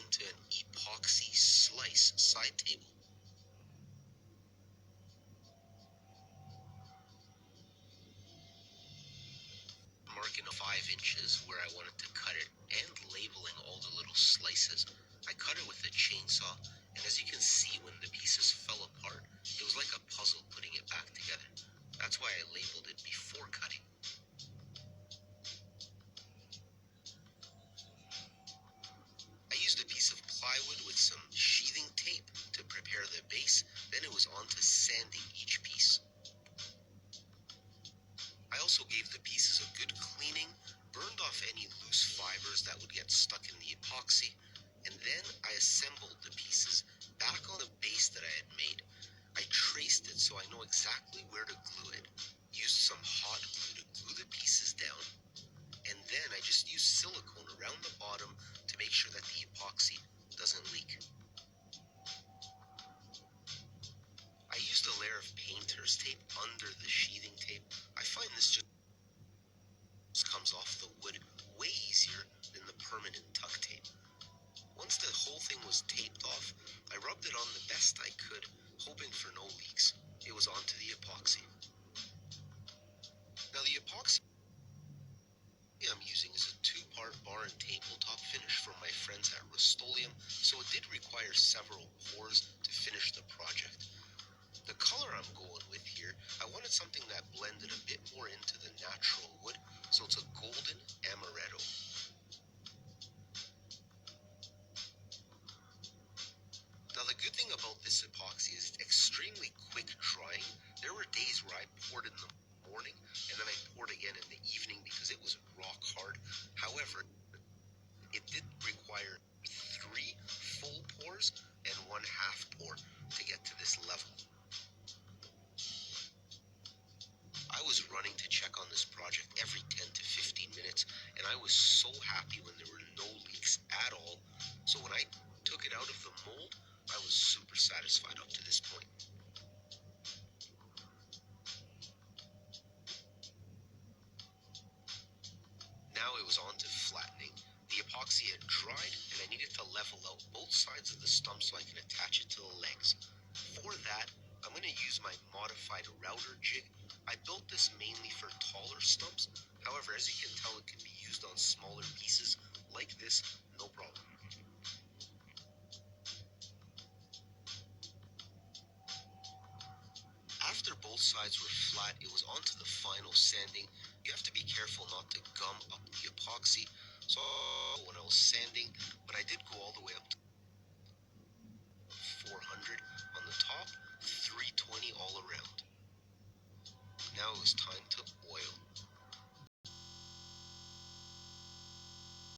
into an epoxy slice side table. Marking 5 inches where I wanted to cut it and labeling all the little slices. I cut it with a chainsaw, and as you can see, when the pieces fell apart, it was like a puzzle putting it back together. That's why I labeled it before cutting. I used a piece of plywood with some sheathing tape to prepare the base, then it was on to sanding each piece. I also gave the pieces a good cleaning, burned off any loose fibers that would get stuck in the epoxy, and then I assembled the pieces back on the base that I had made. I traced it so I know exactly where to glue it, used some hot glue to glue the pieces down, and then I just used silicone around the bottom to make sure that the epoxy doesn't leak. I used a layer of painter's tape under the sheathing tape. I find this just comes off the wood way easier than the permanent tuck tape. Once the whole thing was taped off, I rubbed it on the best I could, hoping for no leaks. It was onto the epoxy. Now the epoxy I'm using is a 2-part bar and tabletop finish from my friends at Rust-Oleum, so it did require several pours to finish the project. The color I'm going with here, I wanted something that blended a bit more into the natural wood, so it's a golden amaretto. Now the good thing about this epoxy is it's extremely quick drying. There were days where I poured in the morning and then I poured again in the evening because it was rock hard. However, it did require 3 full pours and 1 half pour to get to this level. I was running to check on this project every 10 to 15 minutes, and I was so happy when there were no leaks at all. So when I took it out of the mold, I was super satisfied up to this point. Now it was on to flattening. The epoxy had dried, and I needed to level out both sides of the stump so I can attach it to the legs. For that, I'm going to use my modified router jig. I built this mainly for taller stumps. However, as you can tell, it can be used on smaller pieces like this, no problem. After both sides were flat, it was on to the final sanding. You have to be careful not to gum up the epoxy. So when I was sanding, but I did go all the way up to 400 on the top, 320 all around. Now it was time to oil.